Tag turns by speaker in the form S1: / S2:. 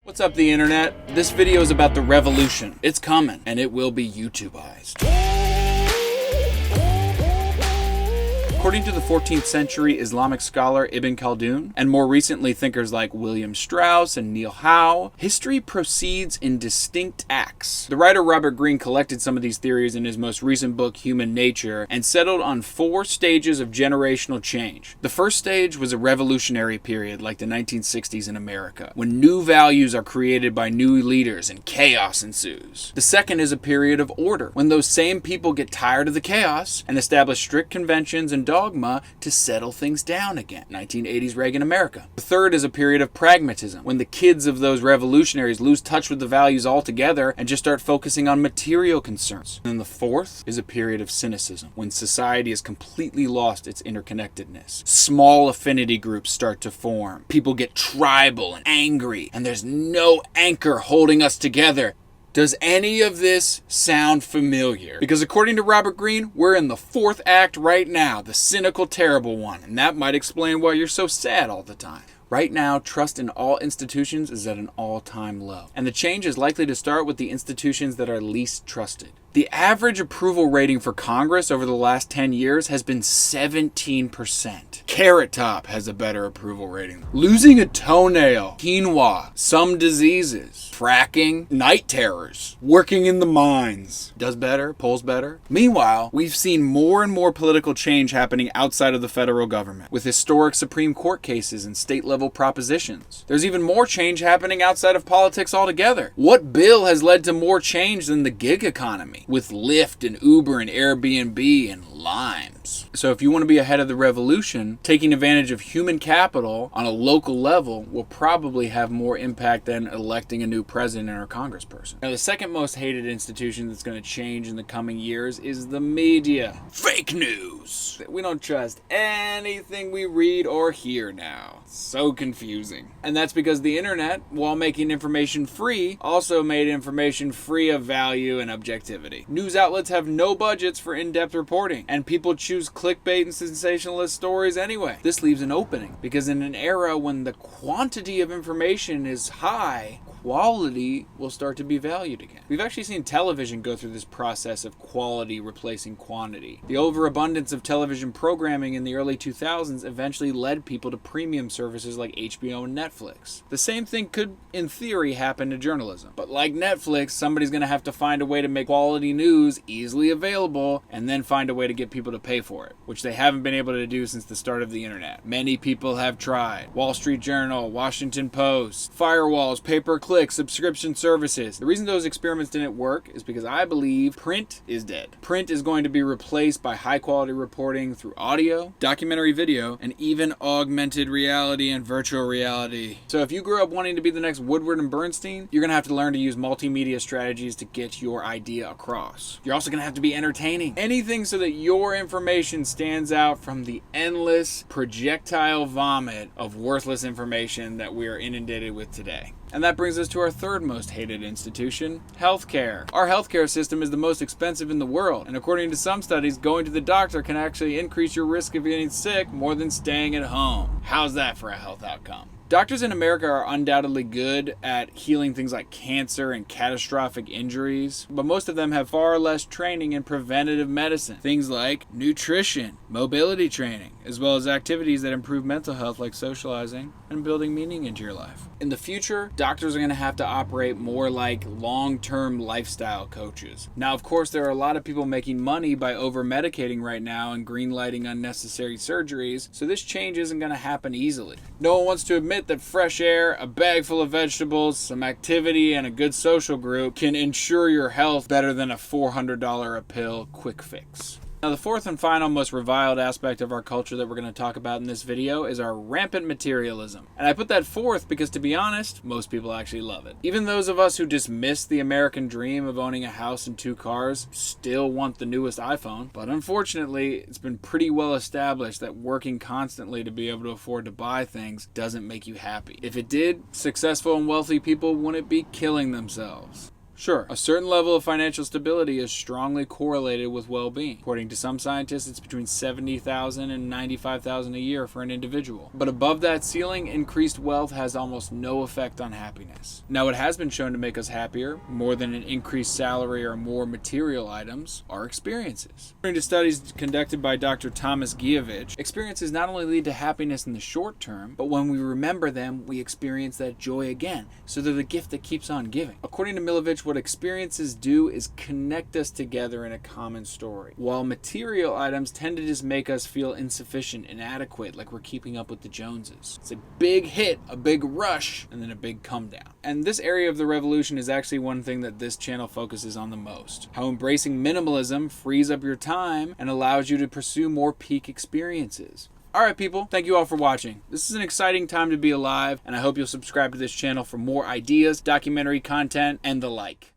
S1: What's up, the internet? This video is about the revolution. It's coming, and it will be YouTubeized. According to the 14th century Islamic scholar Ibn Khaldun, and more recently thinkers like William Strauss and Neil Howe, history proceeds in distinct acts. The writer Robert Greene collected some of these theories in his most recent book, Human Nature, and settled on 4 stages of generational change. The first stage was a revolutionary period like the 1960s in America, when new values are created by new leaders and chaos ensues. The second is a period of order, when those same people get tired of the chaos and establish strict conventions and dogma to settle things down again. 1980s Reagan America. The third is a period of pragmatism, when the kids of those revolutionaries lose touch with the values altogether and just start focusing on material concerns. And the fourth is a period of cynicism, when society has completely lost its interconnectedness. Small affinity groups start to form. People get tribal and angry, and there's no anchor holding us together. Does any of this sound familiar? Because according to Robert Greene, we're in the 4th act right now, the cynical, terrible one, and that might explain why you're so sad all the time. Right now, trust in all institutions is at an all-time low, and the change is likely to start with the institutions that are least trusted. The average approval rating for Congress over the last 10 years has been 17%. Carrot Top has a better approval rating. Losing a toenail, quinoa, some diseases, fracking, night terrors, working in the mines. Does better, polls better. Meanwhile, we've seen more and more political change happening outside of the federal government, with historic Supreme Court cases and state-level propositions. There's even more change happening outside of politics altogether. What bill has led to more change than the gig economy, with Lyft and Uber and Airbnb and Limes? So if you want to be ahead of the revolution, taking advantage of human capital on a local level will probably have more impact than electing a new president or congressperson. Now, the second most hated institution that's going to change in the coming years is the media. Fake news. We don't trust anything we read or hear now. So confusing. And that's because the internet, while making information free, also made information free of value and objectivity. News outlets have no budgets for in-depth reporting, and people choose clickbait and sensationalist stories anyway. This leaves an opening, because in an era when the quantity of information is high, quality will start to be valued again. We've actually seen television go through this process of quality replacing quantity. The overabundance of television programming in the early 2000s eventually led people to premium services like HBO and Netflix. The same thing could, in theory, happen to journalism. But like Netflix, somebody's going to have to find a way to make quality news easily available and then find a way to get people to pay for it, which they haven't been able to do since the start of the internet. Many people have tried. Wall Street Journal, Washington Post, firewalls, pay-per-click, subscription services. The reason those experiments didn't work is because I believe print is dead. Print is going to be replaced by high-quality reporting through audio, documentary video, and even augmented reality and virtual reality. So if you grew up wanting to be the next Woodward and Bernstein, you're going to have to learn to use multimedia strategies to get your idea across. You're also going to have to be entertaining. Anything so that your information stands out from the endless projectile vomit of worthless information that we are inundated with today. And that brings us to our third most hated institution, healthcare. Our healthcare system is the most expensive in the world, and according to some studies, going to the doctor can actually increase your risk of getting sick more than staying at home. How's that for a health outcome? Doctors in America are undoubtedly good at healing things like cancer and catastrophic injuries, but most of them have far less training in preventative medicine. Things like nutrition, mobility training, as well as activities that improve mental health like socializing and building meaning into your life. In the future, doctors are going to have to operate more like long-term lifestyle coaches. Now, of course, there are a lot of people making money by over-medicating right now and green-lighting unnecessary surgeries, so this change isn't going to happen easily. No one wants to admit that fresh air, a bag full of vegetables, some activity, and a good social group can ensure your health better than a $400 a pill quick fix. Now, the fourth and final most reviled aspect of our culture that we're going to talk about in this video is our rampant materialism. And I put that fourth because, to be honest, most people actually love it. Even those of us who dismiss the American dream of owning a house and 2 cars still want the newest iPhone. But unfortunately, it's been pretty well established that working constantly to be able to afford to buy things doesn't make you happy. If it did, successful and wealthy people wouldn't be killing themselves. Sure, a certain level of financial stability is strongly correlated with well-being. According to some scientists, it's between $70,000 and $95,000 a year for an individual. But above that ceiling, increased wealth has almost no effect on happiness. Now, what has been shown to make us happier, more than an increased salary or more material items, are experiences. According to studies conducted by Dr. Thomas Gievich, experiences not only lead to happiness in the short term, but when we remember them, we experience that joy again. So they're the gift that keeps on giving. According to Milovich, what experiences do is connect us together in a common story, while material items tend to just make us feel insufficient, inadequate, like we're keeping up with the Joneses. It's a big hit, a big rush, and then a big come down. And this area of the revolution is actually one thing that this channel focuses on the most. How embracing minimalism frees up your time and allows you to pursue more peak experiences. Alright people, thank you all for watching. This is an exciting time to be alive, and I hope you'll subscribe to this channel for more ideas, documentary content, and the like.